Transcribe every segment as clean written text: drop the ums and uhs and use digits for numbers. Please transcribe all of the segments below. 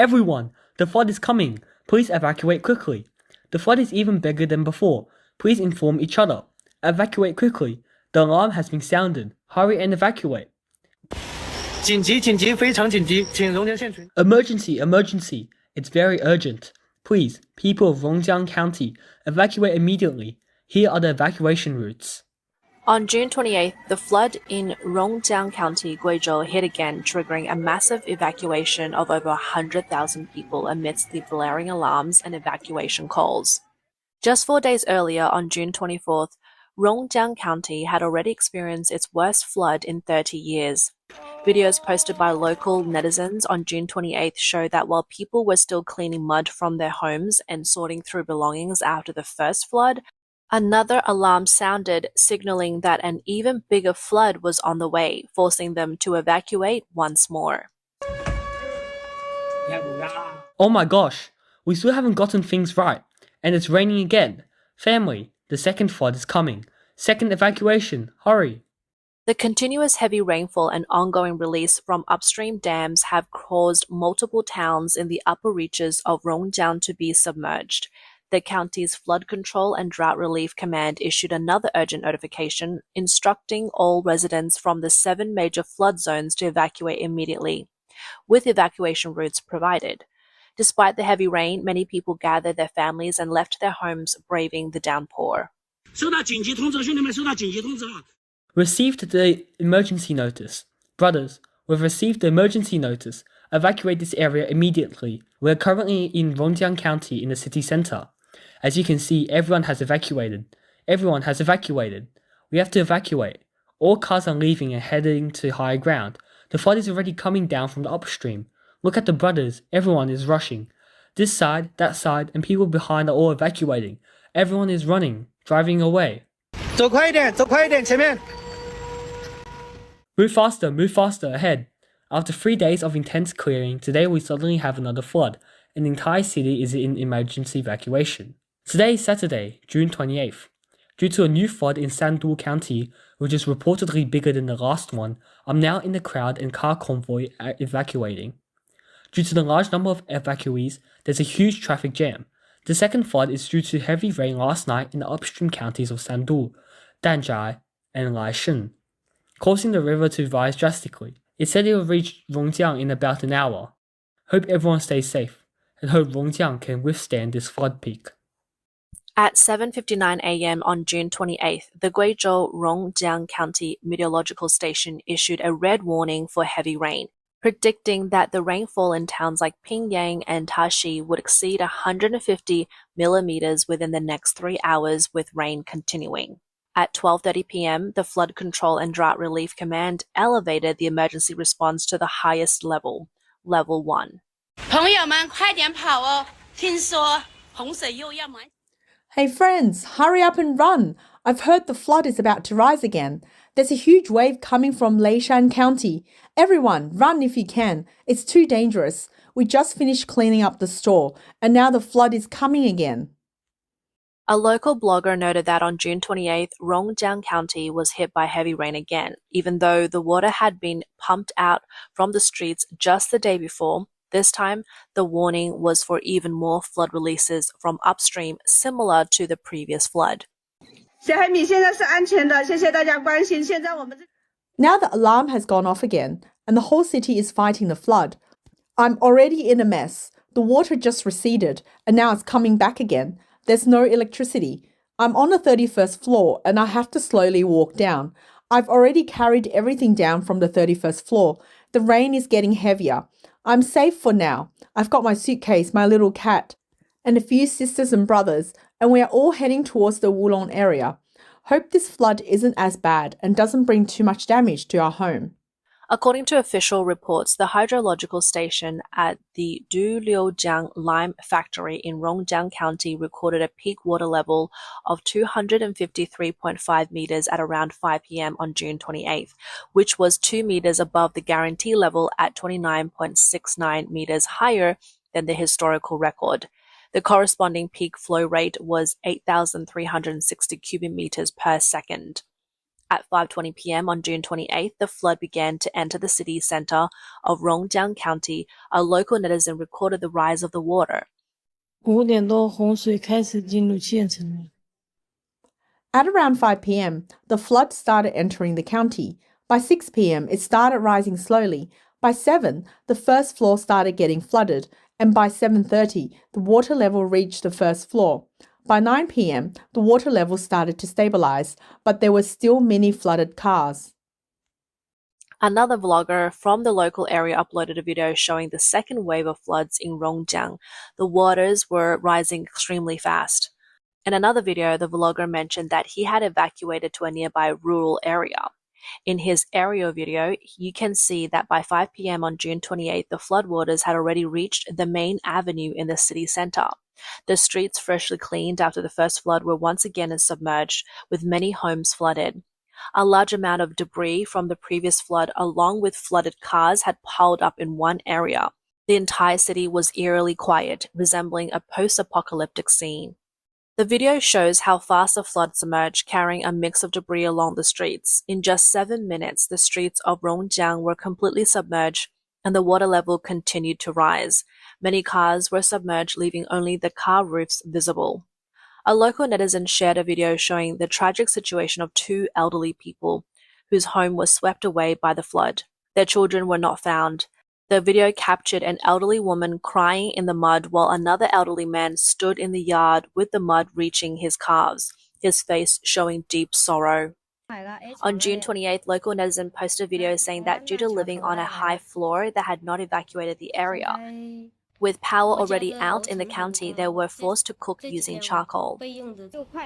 Everyone, the flood is coming. Please evacuate quickly. The flood is even bigger than before. Please inform each other. Evacuate quickly. The alarm has been sounded. Hurry and evacuate. 紧急！紧急！非常紧急！请龙江县群。 Emergency! Emergency! It's very urgent. Please, people of Rongjiang County, evacuate immediately. Here are the evacuation routes. On June 28th, the flood in Rongjiang County, Guizhou, hit again, triggering a massive evacuation of over 100,000 people amidst the blaring alarms and evacuation calls. Just 4 days earlier, on June 24th, Rongjiang County had already experienced its worst flood in 30 years. Videos posted by local netizens on June 28th show that while people were still cleaning mud from their homes and sorting through belongings after the first flood, another alarm sounded, signaling that an even bigger flood was on the way, forcing them to evacuate once more. Oh my gosh, we still haven't gotten things right, and it's raining again. Family, the second flood is coming. Second evacuation, hurry. The continuous heavy rainfall and ongoing release from upstream dams have caused multiple towns in the upper reaches of Rongjiang to be submerged. The county's Flood Control and Drought Relief Command issued another urgent notification instructing all residents from the 7 major flood zones to evacuate immediately, with evacuation routes provided. Despite the heavy rain, many people gathered their families and left their homes, braving the downpour. 收到紧急通知，兄弟们，收到紧急通知了。 Received the emergency notice. Brothers, we've received the emergency notice. Evacuate this area immediately. We're currently in Rongjiang County in the city center. As you can see, everyone has evacuated. Everyone has evacuated. We have to evacuate. All cars are leaving and heading to higher ground. The flood is already coming down from the upstream. Look at the brothers. Everyone is rushing. This side, that side, and people behind are all evacuating. Everyone is running, driving away. 走快一点，走快一点，前面。 Move faster ahead. After 3 days of intense clearing, today we suddenly have another flood, and the entire city is in emergency evacuation. Today is Saturday, June 28th. Due to a new flood in Sandu County, which is reportedly bigger than the last one, I'm now in the crowd and car convoy evacuating. Due to the large number of evacuees, there's a huge traffic jam. The second flood is due to heavy rain last night in the upstream counties of Sandu, Danzhai, and Laishan, causing the river to rise drastically. It said it will reach Rongjiang in about an hour. Hope everyone stays safe, and hope Rongjiang can withstand this flood peak. At 7:59 a.m. on June 28th, the Guizhou Rongjiang County Meteorological Station issued a red warning for heavy rain, predicting that the rainfall in towns like Pingyang and Taxi would exceed 150 millimeters within the next 3 hours, with rain continuing. At 12:30 p.m., the Flood Control and Drought Relief Command elevated the emergency response to the highest level, Level 1. 朋友们，快点跑哦！听说洪水又要满。 Hey friends, hurry up and run! I've heard the flood is about to rise again. There's a huge wave coming from Landslides County. Everyone, run if you can. It's too dangerous. We just finished cleaning up the store, and now the flood is coming again. A local blogger noted that on June 28th, Rongjiang County was hit by heavy rain again, even though the water had been pumped out from the streets just the day before. This time, the warning was for even more flood releases from upstream, similar to the previous flood. Now the alarm has gone off again, and the whole city is fighting the flood. I'm already in a mess. The water just receded, and now it's coming back again. There's no electricity. I'm on the 31st floor, and I have to slowly walk down. I've already carried everything down from the 31st floor. The rain is getting heavier. I'm safe for now. I've got my suitcase, my little cat, and a few sisters and brothers, and we are all heading towards the Wulong area. Hope this flood isn't as bad and doesn't bring too much damage to our home. According to official reports, the hydrological station at the Duliujiang lime factory in Rongjiang County recorded a peak water level of 253.5 meters at around 5 p.m. on June 28th, which was 2 meters above the guarantee level at 29.69 meters higher than the historical record. The corresponding peak flow rate was 8,360 cubic meters per second. At 5:20 p.m. on June 28th, the flood began to enter the city center of Rongjiang County. A local netizen recorded the rise of the water. 5点多洪水开始进入县城了。 At around 5 p.m., the flood started entering the county. By 6 p.m., it started rising slowly. By 7, the first floor started getting flooded, and by 7:30, the water level reached the first floor. By 9 p.m., the water level started to stabilize, but there were still many flooded cars. Another vlogger from the local area uploaded a video showing the second wave of floods in Rongjiang. The waters were rising extremely fast. In another video, the vlogger mentioned that he had evacuated to a nearby rural area. In his aerial video, you can see that by 5 p.m. on June 28th, the floodwaters had already reached the main avenue in the city center. The streets, freshly cleaned after the first flood, were once again submerged, with many homes flooded. A large amount of debris from the previous flood, along with flooded cars, had piled up in one area. The entire city was eerily quiet, resembling a post-apocalyptic scene. The video shows how fast the flood submerged, carrying a mix of debris along the streets. In just 7 minutes, the streets of Rongjiang were completely submerged, and the water level continued to rise. Many cars were submerged, leaving only the car roofs visible. A local netizen shared a video showing the tragic situation of 2 elderly people whose home was swept away by the flood. Their children were not found. The video captured an elderly woman crying in the mud while another elderly man stood in the yard with the mud reaching his calves, his face showing deep sorrow. On June 28th, local netizen posted a video saying that due to living on a high floor, they had not evacuated the area. With power already out in the county, they were forced to cook using charcoal.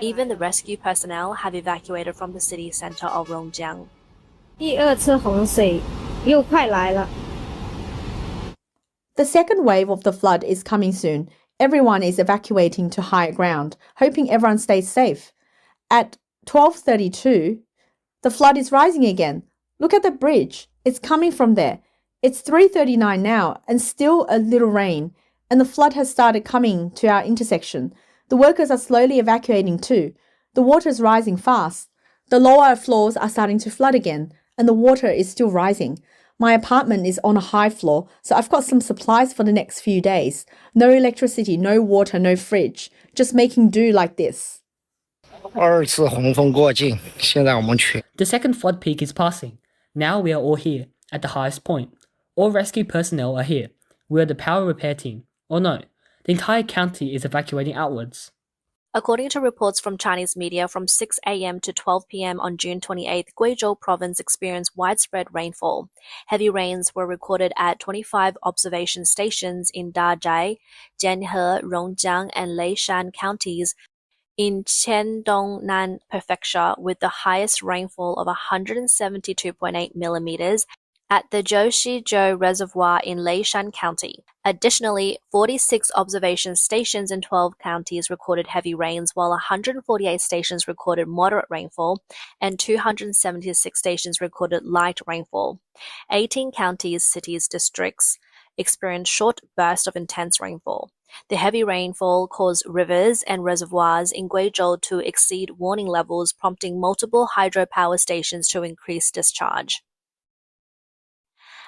Even the rescue personnel have evacuated from the city center of Rongjiang. 第二次洪水又快来了。 The second wave of the flood is coming soon. Everyone is evacuating to higher ground, hoping everyone stays safe. At 12:32, the flood is rising again. Look at the bridge. It's coming from there. It's 3:39 now and still a little rain, and the flood has started coming to our intersection. The workers are slowly evacuating too. The water is rising fast. The lower floors are starting to flood again, and the water is still rising. My apartment is on a high floor, so I've got some supplies for the next few days. No electricity, no water, no fridge. Just making do like this. 二次洪峰过境，现在我们全 The second flood peak is passing. Now we are all here, at the highest point. All rescue personnel are here. We are the power repair team. Or no, the entire county is evacuating outwards. According to reports from Chinese media, from 6 a.m. to 12 p.m. on June 28th, Guizhou province experienced widespread rainfall. Heavy rains were recorded at 25 observation stations in Dazhai, Jianhe, Rongjiang, and Leishan counties in Qiandongnan Prefecture, with the highest rainfall of 172.8 millimeters at the Zhouzhizhou Reservoir in Leishan County. Additionally, 46 observation stations in 12 counties recorded heavy rains, while 148 stations recorded moderate rainfall and 276 stations recorded light rainfall. 18 counties, cities, districts experienced short bursts of intense rainfall. The heavy rainfall caused rivers and reservoirs in Guizhou to exceed warning levels, prompting multiple hydropower stations to increase discharge.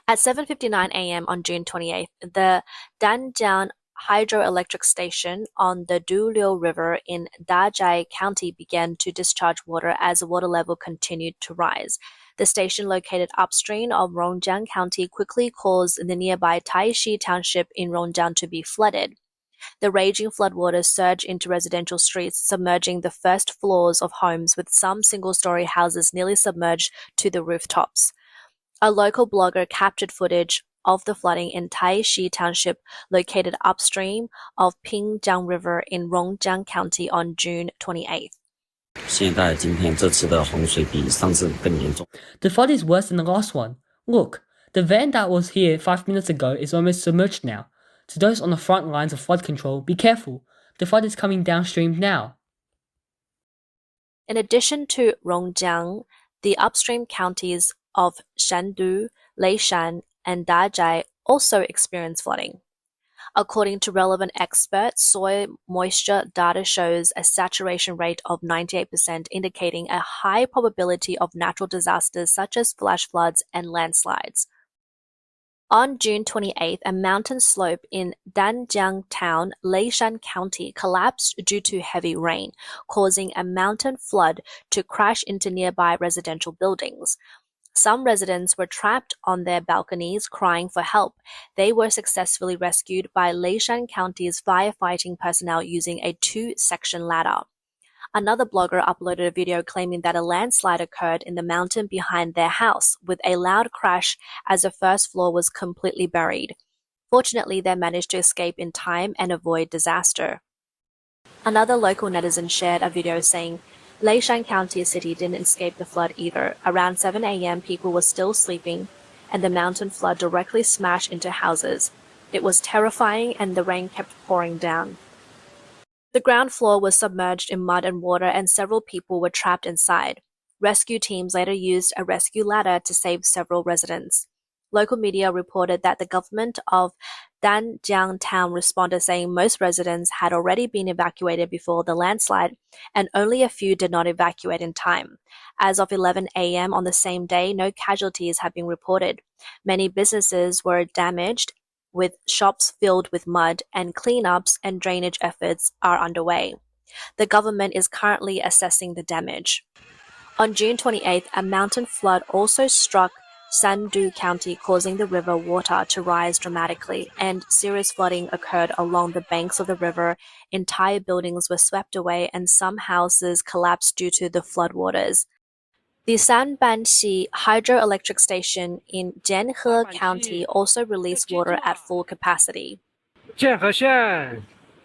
At 7:59 a.m. on June 28th, the Danjiang hydroelectric station on the Duliu River in Dazhai County began to discharge water as the water level continued to rise. The station, located upstream of Rongjiang County, quickly caused the nearby Taishi Township in Rongjiang to be flooded. The raging floodwaters surged into residential streets, submerging the first floors of homes, with some single-story houses nearly submerged to the rooftops. A local blogger captured footage of the flooding in Taishi Township, located upstream of Pingjiang River in Rongjiang County on June 28th. 现在今天这次的洪水比上次更严重。 The flood is worse than the last one. Look, the van that was here 5 minutes ago is almost submerged now. To those on the front lines of flood control, be careful. The flood is coming downstream now. In addition to Rongjiang, the upstream counties of Shandu, Leishan, and Dazhai also experienced flooding. According to relevant experts, soil moisture data shows a saturation rate of 98%, indicating a high probability of natural disasters such as flash floods and landslides. On June 28th, a mountain slope in Rongjiang Town, Landslides County collapsed due to heavy rain, causing a mountain flood to crash into nearby residential buildings. Some residents were trapped on their balconies crying for help. They were successfully rescued by Landslides County's firefighting personnel using a 2-section ladder. Another blogger uploaded a video claiming that a landslide occurred in the mountain behind their house, with a loud crash as the first floor was completely buried. Fortunately, they managed to escape in time and avoid disaster. Another local netizen shared a video saying, Landslides County City didn't escape the flood either. Around 7 a.m., people were still sleeping, and the mountain flood directly smashed into houses. It was terrifying, and the rain kept pouring down. The ground floor was submerged in mud and water, and several people were trapped inside. Rescue teams later used a rescue ladder to save several residents. Local media reported that the government of Rongjiang Town responded saying most residents had already been evacuated before the landslide, and only a few did not evacuate in time. As of 11 a.m. on the same day, no casualties have been reported. Many businesses were damaged, with shops filled with mud, and cleanups and drainage efforts are underway. The government is currently assessing the damage. On June 28th, a mountain flood also struck Sandu County, causing the river water to rise dramatically, and serious flooding occurred along the banks of the river. Entire buildings were swept away, and some houses collapsed due to the floodwaters. The Sanbanxi hydroelectric station in Guizhou County also released water at full capacity. 剑河县，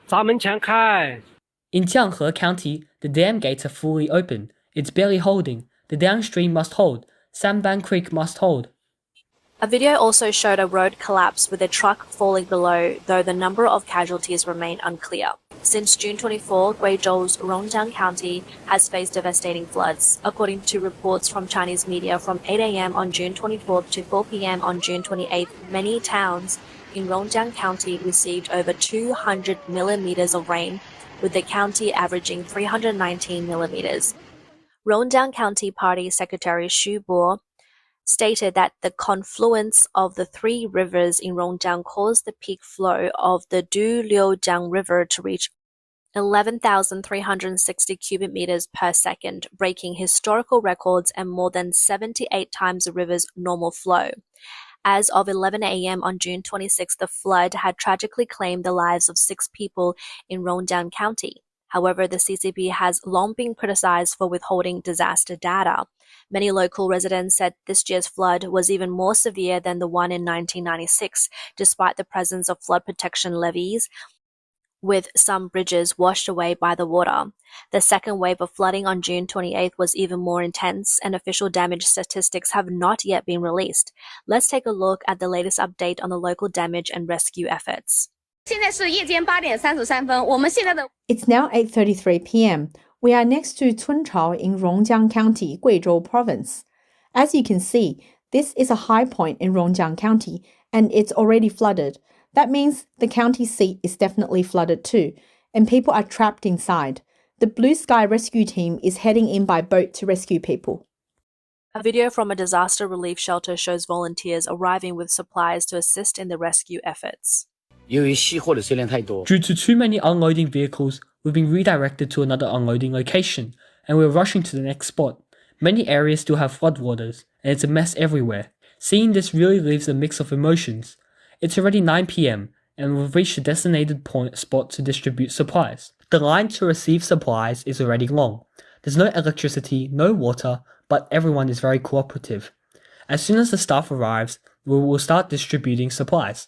闸门全开。 In Jianghe County, the dam gates are fully open. It's barely holding. The downstream must hold. Samban Creek must hold. A video also showed a road collapse with a truck falling below, though the number of casualties remain unclear. Since June 24, Guizhou's Rongjiang County has faced devastating floods. According to reports from Chinese media, from 8 a.m. on June 24th to 4 p.m. on June 28th, many towns in Rongjiang County received over 200 millimeters of rain, with the county averaging 319 millimeters. Rongjiang County Party Secretary Xu Bo stated that the confluence of the three rivers in Rongjiang caused the peak flow of the Duliujiang River to reach 11,360 cubic meters per second, breaking historical records and more than 78 times the river's normal flow. As of 11 a.m. on June 26, the flood had tragically claimed the lives of 6 people in Rongjiang County. However, the CCP has long been criticized for withholding disaster data. Many local residents said this year's flood was even more severe than the one in 1996, despite the presence of flood protection levees, with some bridges washed away by the water. The second wave of flooding on June 28th was even more intense, and official damage statistics have not yet been released. Let's take a look at the latest update on the local damage and rescue efforts. It's now 8:33 p.m. We are next to Cunchao in Rongjiang County, Guizhou Province. As you can see, this is a high point in Rongjiang County, and it's already flooded. That means the county seat is definitely flooded too, and people are trapped inside. The Blue Sky Rescue Team is heading in by boat to rescue people. A video from a disaster relief shelter shows volunteers arriving with supplies to assist in the rescue efforts. Due to too many unloading vehicles, we've been redirected to another unloading location, and we're rushing to the next spot. Many areas still have floodwaters, and it's a mess everywhere. Seeing this really leaves a mix of emotions. It's already 9 p.m, and we've reached a designated spot to distribute supplies. The line to receive supplies is already long. There's no electricity, no water, but everyone is very cooperative. As soon as the staff arrives, we will start distributing supplies.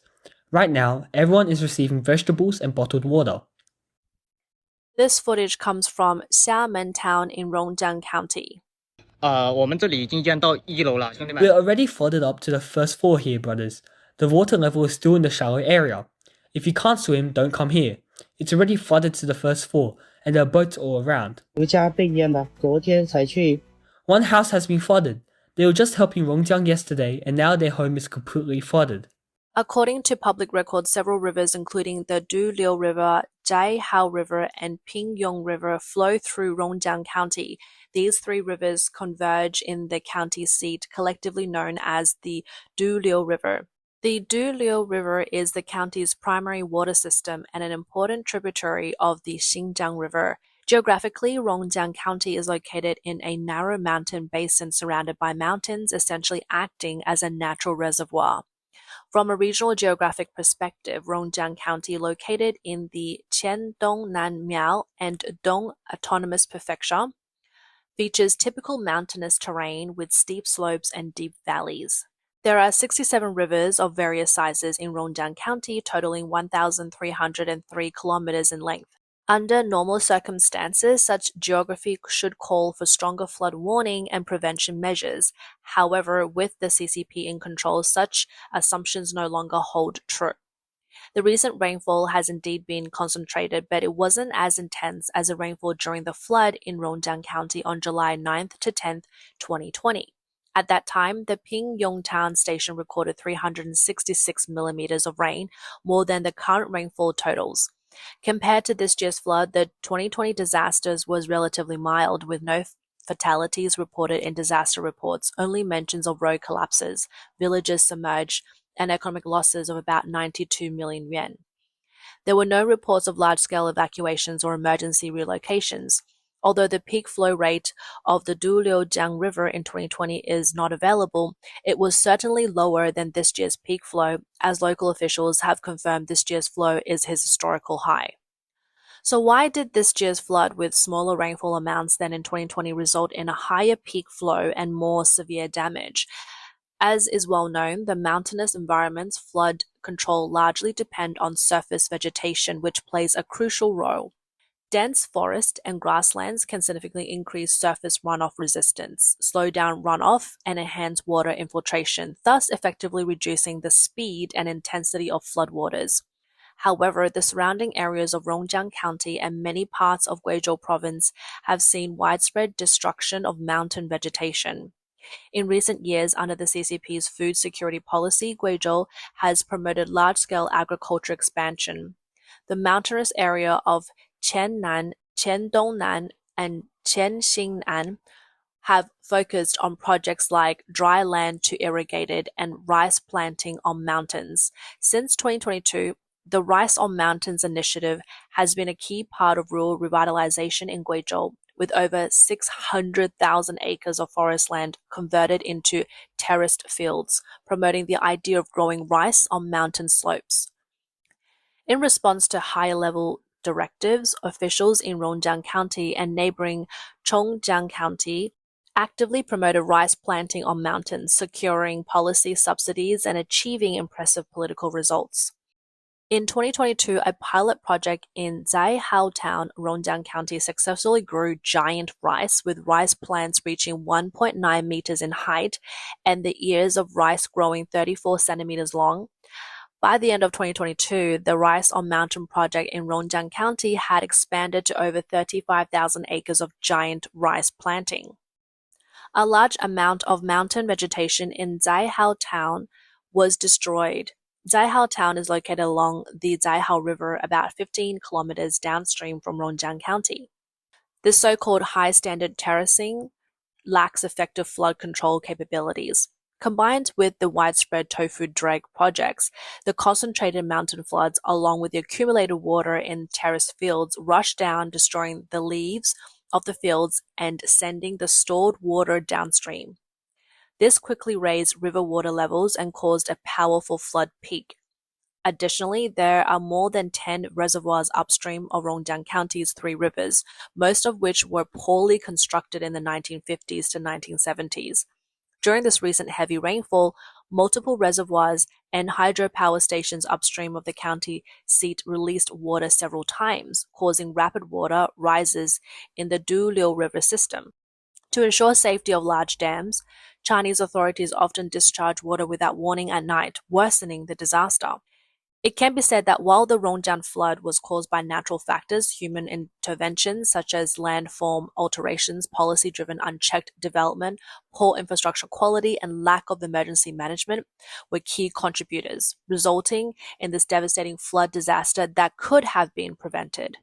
Right now, everyone is receiving vegetables and bottled water. This footage comes from Xiamen Town in Rongjiang County. We're already flooded up to the first floor here, brothers. The water level is still in the shallow area. If you can't swim, don't come here. It's already flooded to the first floor, and there are boats all around. One house has been flooded. They were just helping Rongjiang yesterday, and now their home is completely flooded. According to public records, several rivers, including the Duliu River, Guizhou River, and Pingyong River, flow through Rongjiang County. These three rivers converge in the county seat, collectively known as the Duliu River. The Duliu River is the county's primary water system and an important tributary of the Xinjiang River. Geographically, Rongjiang County is located in a narrow mountain basin surrounded by mountains, essentially acting as a natural reservoir. From a regional geographic perspective, Rongjiang County, located in the Qiandong Nanmiao and Dong Autonomous Prefecture, features typical mountainous terrain with steep slopes and deep valleys. There are 67 rivers of various sizes in Rongjiang County, totaling 1,303 kilometers in length. Under normal circumstances, such geography should call for stronger flood warning and prevention measures. However, with the CCP in control, such assumptions no longer hold true. The recent rainfall has indeed been concentrated, but it wasn't as intense as the rainfall during the flood in Rongjiang County on July 9th to 10th, 2020. At that time, the Pingyongtown station recorded 366 millimeters of rain, more than the current rainfall totals. Compared to this year's flood, the 2020 disasters was relatively mild, with no fatalities reported in disaster reports, only mentions of road collapses, villages submerged, and economic losses of about 92 million yuan. There were no reports of large-scale evacuations or emergency relocations. Although the peak flow rate of the Duliujiang River in 2020 is not available, it was certainly lower than this year's peak flow, as local officials have confirmed this year's flow is his historical high. So why did this year's flood with smaller rainfall amounts than in 2020 result in a higher peak flow and more severe damage? As is well known, the mountainous environment's flood control largely depend on surface vegetation, which plays a crucial role. Dense forest and grasslands can significantly increase surface runoff resistance, slow down runoff, and enhance water infiltration, thus effectively reducing the speed and intensity of floodwaters. However, the surrounding areas of Rongjiang County and many parts of Guizhou Province have seen widespread destruction of mountain vegetation. In recent years, under the CCP's food security policy, Guizhou has promoted large-scale agriculture expansion. The mountainous area of Qiannan, Qiandongnan, and Qianxingnan have focused on projects like dry land to irrigated and rice planting on mountains. Since 2022, the Rice on Mountains initiative has been a key part of rural revitalization in Guizhou, with over 600,000 acres of forest land converted into terraced fields, promoting the idea of growing rice on mountain slopes. In response to higher-level directives, officials in Rongjiang County and neighboring Rongjiang County actively promoted rice planting on mountains, securing policy subsidies and achieving impressive political results. In 2022, a pilot project in Guizhou Town, Rongjiang County, successfully grew giant rice, with rice plants reaching 1.9 meters in height and the ears of rice growing 34 centimeters long. By the end of 2022, the Rice on Mountain project in Rongjiang County had expanded to over 35,000 acres of giant rice planting. A large amount of mountain vegetation in Guizhou Town was destroyed. Guizhou Town is located along the Guizhou River, about 15 kilometers downstream from Rongjiang County. This so-called high-standard terracing lacks effective flood control capabilities. Combined with the widespread tofu drag projects, the concentrated mountain floods, along with the accumulated water in terraced fields, rush down, destroying the leaves of the fields and sending the stored water downstream. This quickly raised river water levels and caused a powerful flood peak. Additionally, there are more than 10 reservoirs upstream of Rongjiang County's three rivers, most of which were poorly constructed in the 1950s to 1970s. During this recent heavy rainfall, multiple reservoirs and hydropower stations upstream of the county seat released water several times, causing rapid water rises in the Duliu River system. To ensure safety of large dams, Chinese authorities often discharge water without warning at night, worsening the disaster. It can be said that while the Rongjiang flood was caused by natural factors, human interventions such as landform alterations, policy-driven unchecked development, poor infrastructure quality, and lack of emergency management were key contributors, resulting in this devastating flood disaster that could have been prevented.